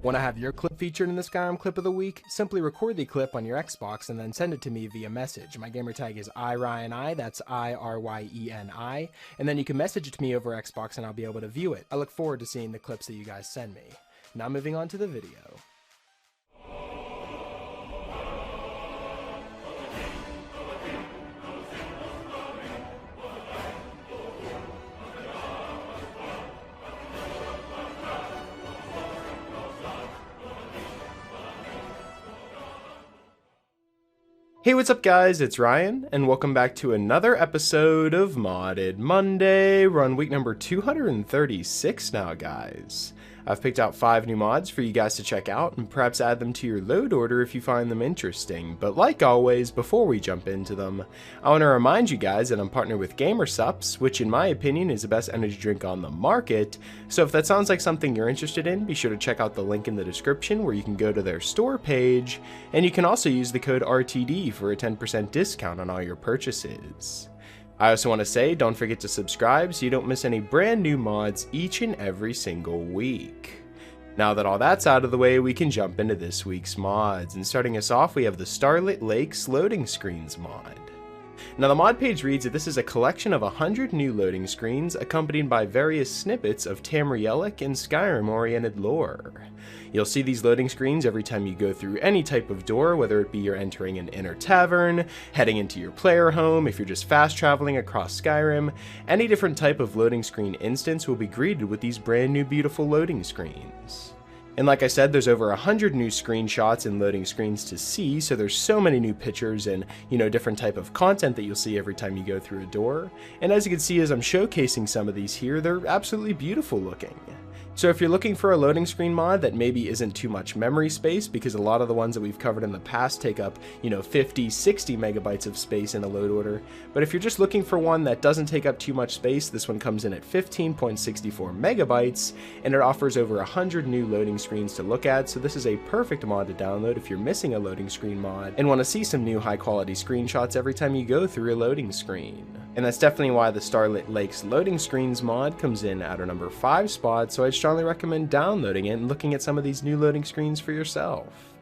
Want to have your clip featured in the Skyrim Clip of the Week? Simply record the clip on your Xbox and then send it to me via message. My gamertag is iRyeni, that's IRYENI, and then you can message it to me over Xbox and I'll be able to view it. I look forward to seeing the clips that you guys send me. Now moving on to the video. Hey, what's up guys, it's Ryan, and welcome back to another episode of Modded Monday. We're on week number 236 now, guys. I've picked out 5 new mods for you guys to check out, and perhaps add them to your load order if you find them interesting. But like always, before we jump into them, I want to remind you guys that I'm partnered with GamerSupps, which in my opinion is the best energy drink on the market. So if that sounds like something you're interested in, be sure to check out the link in the description where you can go to their store page, and you can also use the code RTD for a 10% discount on all your purchases. I also want to say, don't forget to subscribe so you don't miss any brand new mods each and every single week. Now that all that's out of the way, we can jump into this week's mods, and starting us off we have the Starlit Lakes loading screens mod. Now the mod page reads that this is a collection of 100 new loading screens accompanied by various snippets of Tamrielic and Skyrim oriented lore. You'll see these loading screens every time you go through any type of door, whether it be you're entering an inner tavern, heading into your player home, if you're just fast traveling across Skyrim. Any different type of loading screen instance will be greeted with these brand new beautiful loading screens. And like I said, there's over 100 new screenshots and loading screens to see, so there's so many new pictures and, different type of content that you'll see every time you go through a door. And as you can see as I'm showcasing some of these here, they're absolutely beautiful looking. So if you're looking for a loading screen mod that maybe isn't too much memory space, because a lot of the ones that we've covered in the past take up, 50, 60 megabytes of space in a load order. But if you're just looking for one that doesn't take up too much space, this one comes in at 15.64 megabytes, and it offers over 100 new loading screens to look at, so this is a perfect mod to download if you're missing a loading screen mod and want to see some new high quality screenshots every time you go through a loading screen. And that's definitely why the Starlit Lakes loading screens mod comes in at our number 5 spot, so I'd strongly recommend downloading it and looking at some of these new loading screens for yourself.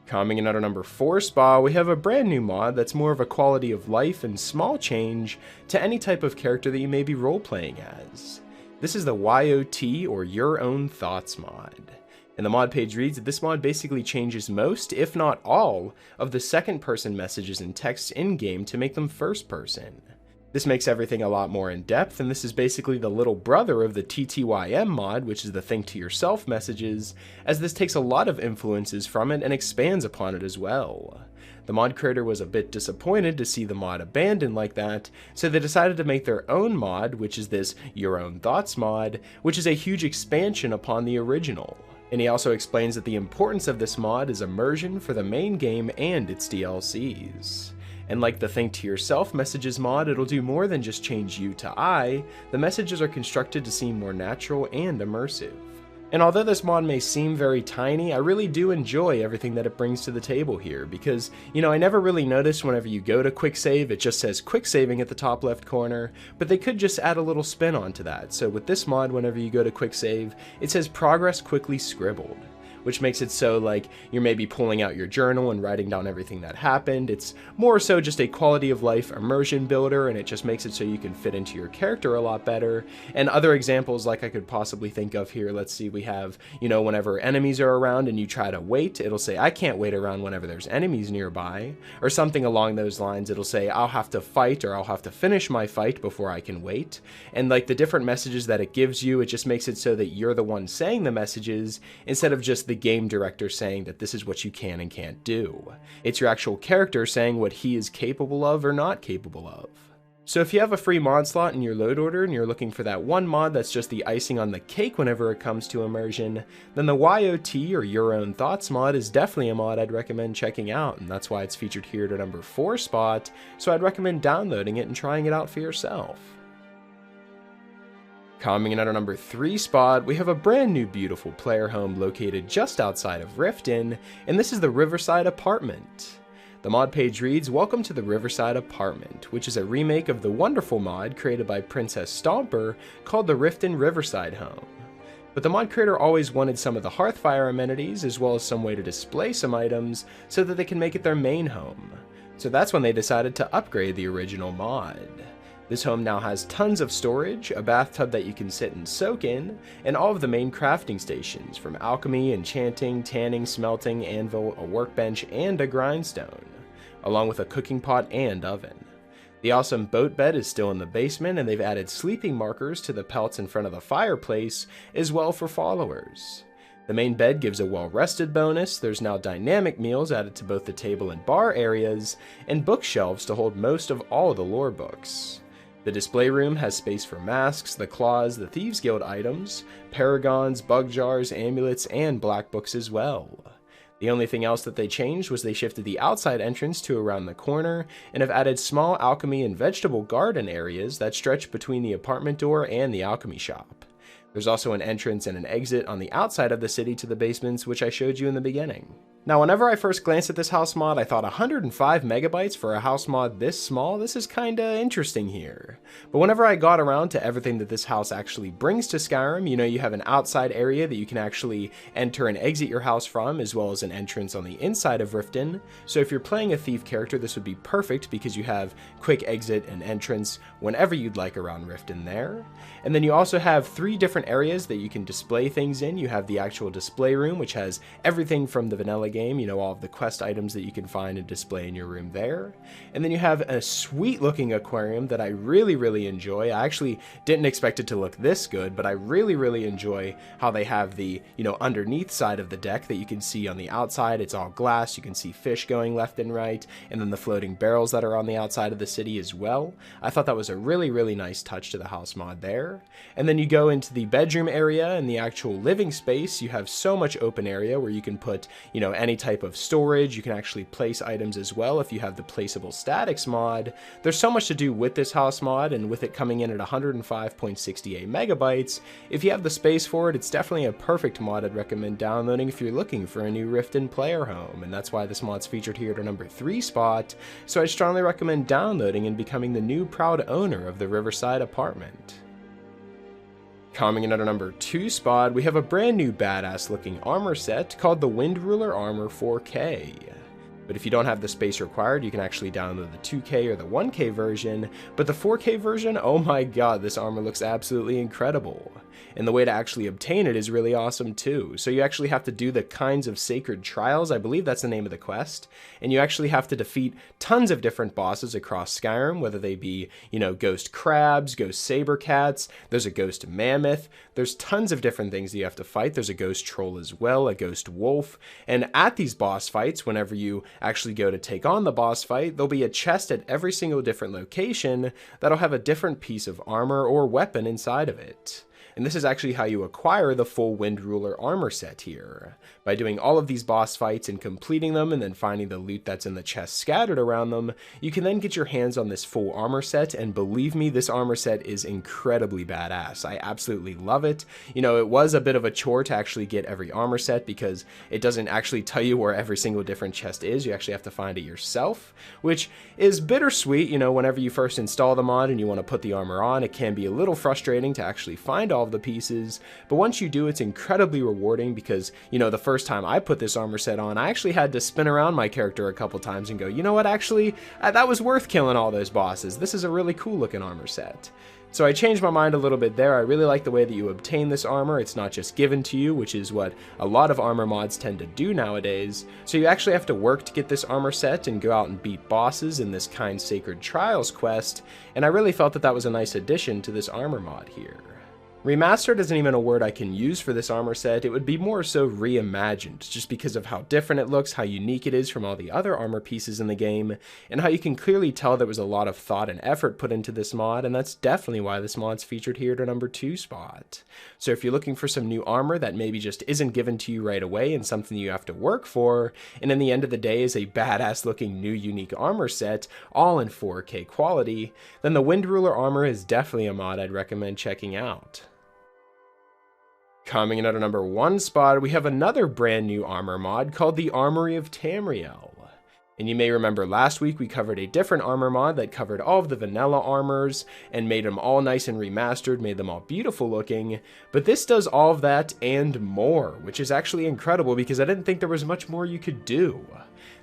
Coming in at our number 4 spot, we have a brand new mod that's more of a quality of life and small change to any type of character that you may be role-playing as. This is the YOT, or Your Own Thoughts mod. And the mod page reads that this mod basically changes most, if not all, of the second-person messages and texts in-game to make them first-person. This makes everything a lot more in-depth, and this is basically the little brother of the TTYM mod, which is the Think to Yourself messages, as this takes a lot of influences from it and expands upon it as well. The mod creator was a bit disappointed to see the mod abandoned like that, so they decided to make their own mod, which is this Your Own Thoughts mod, which is a huge expansion upon the original. And he also explains that the importance of this mod is immersion for the main game and its DLCs. And like the Think to Yourself messages mod, it'll do more than just change you to I. The messages are constructed to seem more natural and immersive. And although this mod may seem very tiny, I really do enjoy everything that it brings to the table here, because, I never really noticed whenever you go to quick save, it just says quick saving at the top left corner, but they could just add a little spin onto that. So with this mod, whenever you go to quick save, it says progress quickly scribbled, which makes it so like you're maybe pulling out your journal and writing down everything that happened. It's more so just a quality of life immersion builder, and it just makes it so you can fit into your character a lot better. And other examples like I could possibly think of here, let's see, we have, whenever enemies are around and you try to wait, it'll say I can't wait around whenever there's enemies nearby, or something along those lines. It'll say I'll have to fight, or I'll have to finish my fight before I can wait. And like the different messages that it gives you, it just makes it so that you're the one saying the messages instead of just the game director saying that this is what you can and can't do. It's your actual character saying what he is capable of or not capable of. So if you have a free mod slot in your load order and you're looking for that one mod that's just the icing on the cake whenever it comes to immersion, then the YOT, or Your Own Thoughts mod, is definitely a mod I'd recommend checking out, and that's why it's featured here at our number 4 spot, so I'd recommend downloading it and trying it out for yourself. Coming in at our number 3 spot, we have a brand new beautiful player home located just outside of Riften, and this is the Riverside Apartment. The mod page reads, "Welcome to the Riverside Apartment," which is a remake of the wonderful mod created by Princess Stomper called the Riften Riverside Home. But the mod creator always wanted some of the Hearthfire amenities as well as some way to display some items so that they can make it their main home. So that's when they decided to upgrade the original mod. This home now has tons of storage, a bathtub that you can sit and soak in, and all of the main crafting stations from alchemy, enchanting, tanning, smelting, anvil, a workbench, and a grindstone, along with a cooking pot and oven. The awesome boat bed is still in the basement, and they've added sleeping markers to the pelts in front of the fireplace as well for followers. The main bed gives a well-rested bonus, there's now dynamic meals added to both the table and bar areas, and bookshelves to hold most of all the lore books. The display room has space for masks, the claws, the Thieves Guild items, paragons, bug jars, amulets, and black books as well. The only thing else that they changed was they shifted the outside entrance to around the corner and have added small alchemy and vegetable garden areas that stretch between the apartment door and the alchemy shop. There's also an entrance and an exit on the outside of the city to the basements, which I showed you in the beginning. Now, whenever I first glanced at this house mod, I thought 105 megabytes for a house mod this small, this is kinda interesting here. But whenever I got around to everything that this house actually brings to Skyrim, you know, you have an outside area that you can actually enter and exit your house from, as well as an entrance on the inside of Riften. So if you're playing a thief character, this would be perfect because you have quick exit and entrance whenever you'd like around Riften there. And then you also have 3 different areas that you can display things in. You have the actual display room, which has everything from the vanilla game, you know, all of the quest items that you can find and display in your room there. And then you have a sweet looking aquarium that I really enjoy. I actually didn't expect it to look this good, but I really enjoy how they have the, you know, underneath side of the deck that you can see on the outside. It's all glass, you can see fish going left and right, and then the floating barrels that are on the outside of the city as well. I thought that was a really nice touch to the house mod there. And then you go into the bedroom area and the actual living space. You have so much open area where you can put, you know, any type of storage. You can actually place items as well if you have the placeable statics mod. There's so much to do with this house mod, and with it coming in at 105.68 megabytes, if you have the space for it, it's definitely a perfect mod I'd recommend downloading if you're looking for a new Riften player home, and that's why this mod's featured here at our number 3 spot, so I strongly recommend downloading and becoming the new proud owner of the Riverside Apartment. Coming in at our number 2 spot, we have a brand new badass looking armor set called the Wind Ruler Armor 4K. But if you don't have the space required, you can actually download the 2K or the 1K version, but the 4K version, oh my god, this armor looks absolutely incredible. And the way to actually obtain it is really awesome too. So you actually have to do the kinds of sacred trials, I believe that's the name of the quest, and you actually have to defeat tons of different bosses across Skyrim, whether they be, you know, ghost crabs, ghost saber cats, there's a ghost mammoth, there's tons of different things that you have to fight. There's a ghost troll as well, a ghost wolf, and at these boss fights, whenever you actually go to take on the boss fight, there'll be a chest at every single different location that'll have a different piece of armor or weapon inside of it. And this is actually how you acquire the full Wind Ruler armor set here. By doing all of these boss fights and completing them and then finding the loot that's in the chest scattered around them, you can then get your hands on this full armor set, and believe me, this armor set is incredibly badass. I absolutely love it. You know, it was a bit of a chore to actually get every armor set because it doesn't actually tell you where every single different chest is. You actually have to find it yourself, which is bittersweet. You know, whenever you first install the mod and you want to put the armor on, it can be a little frustrating to actually find all of the pieces, but once you do, it's incredibly rewarding because, you know, the first time I put this armor set on, I actually had to spin around my character a couple times and go, you know what, actually, that was worth killing all those bosses. This is a really cool looking armor set. So I changed my mind a little bit there. I really like the way that you obtain this armor. It's not just given to you, which is what a lot of armor mods tend to do nowadays. So you actually have to work to get this armor set and go out and beat bosses in this kind Sacred Trials quest, and I really felt that that was a nice addition to this armor mod here. Remastered isn't even a word I can use for this armor set. It would be more so reimagined, just because of how different it looks, how unique it is from all the other armor pieces in the game, and how you can clearly tell there was a lot of thought and effort put into this mod, and that's definitely why this mod's featured here at our number 2 spot. So if you're looking for some new armor that maybe just isn't given to you right away and something you have to work for, and in the end of the day is a badass looking new unique armor set, all in 4K quality, then the Wind Ruler armor is definitely a mod I'd recommend checking out. Coming in at our number 1 spot, we have another brand new armor mod called the Armoury of Tamriel. And you may remember last week we covered a different armor mod that covered all of the vanilla armors and made them all nice and remastered, made them all beautiful looking. But this does all of that and more, which is actually incredible because I didn't think there was much more you could do.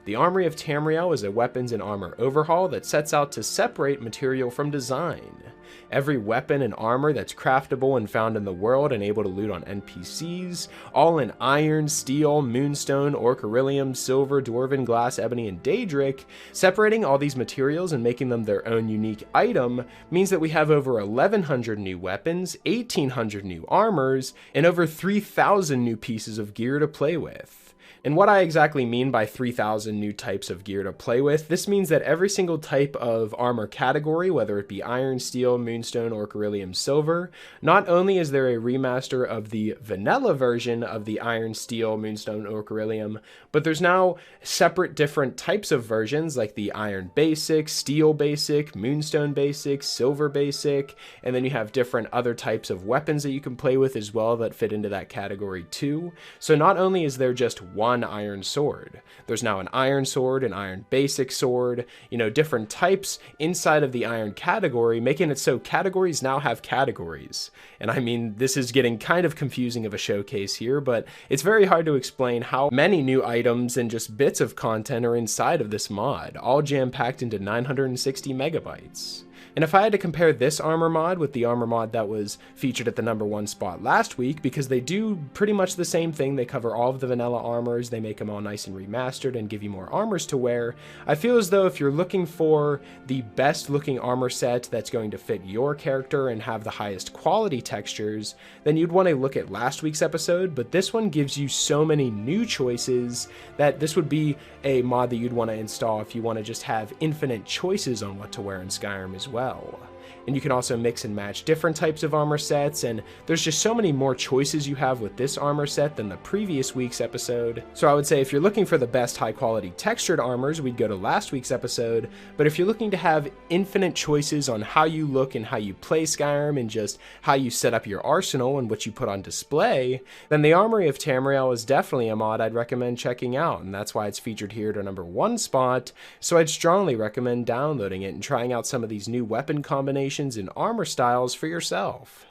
The Armoury of Tamriel is a weapons and armor overhaul that sets out to separate material from design. Every weapon and armor that's craftable and found in the world and able to loot on NPCs, all in iron, steel, moonstone, orchidrillium, silver, dwarven glass, ebony, and daedric. Separating all these materials and making them their own unique item means that we have over 1,100 new weapons, 1,800 new armors, and over 3,000 new pieces of gear to play with. And what I exactly mean by 3,000 new types of gear to play with, this means that every single type of armor category, whether it be iron, steel, moonstone, orchidrillium, silver, not only is there a remaster of the vanilla version of the iron, steel, moonstone, orchidrillium, but there's now separate different types of versions like the iron basic, steel basic, moonstone basic, silver basic, and then you have different other types of weapons that you can play with as well that fit into that category too. So not only is there just one iron sword, there's now an iron sword, an iron basic sword, different types inside of the iron category, making it so categories now have categories. And I mean, this is getting kind of confusing of a showcase here, but it's very hard to explain how many new items and just bits of content are inside of this mod, all jam-packed into 960 megabytes. And if I had to compare this armor mod with the armor mod that was featured at the #1 spot last week, because they do pretty much the same thing, they cover all of the vanilla armors, they make them all nice and remastered and give you more armors to wear, I feel as though if you're looking for the best looking armor set that's going to fit your character and have the highest quality textures, then you'd want to look at last week's episode, but this one gives you so many new choices that this would be a mod that you'd want to install if you want to just have infinite choices on what to wear in Skyrim as well. And you can also mix and match different types of armor sets, and there's just so many more choices you have with this armor set than the previous week's episode. So I would say if you're looking for the best high quality textured armors, we'd go to last week's episode, but if you're looking to have infinite choices on how you look and how you play Skyrim and just how you set up your arsenal and what you put on display, then the Armoury of Tamriel is definitely a mod I'd recommend checking out, and that's why it's featured here at our #1 spot, so I'd strongly recommend downloading it and trying out some of these new weapon combinations and armor styles for yourself.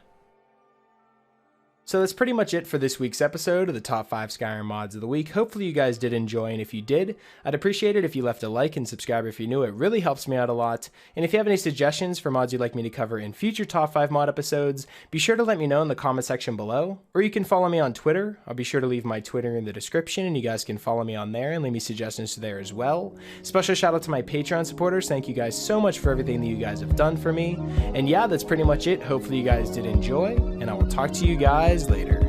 So that's pretty much it for this week's episode of the top 5 Skyrim mods of the week. Hopefully you guys did enjoy, and if you did, I'd appreciate it if you left a like and subscribe if you're new. It really helps me out a lot. And if you have any suggestions for mods you'd like me to cover in future top 5 mod episodes, be sure to let me know in the comment section below, or you can follow me on Twitter. I'll be sure to leave my Twitter in the description, and you guys can follow me on there and leave me suggestions there as well. Special shout out to my Patreon supporters. Thank you guys so much for everything that you guys have done for me. And yeah, that's pretty much it. Hopefully you guys did enjoy, and I will talk to you guys later.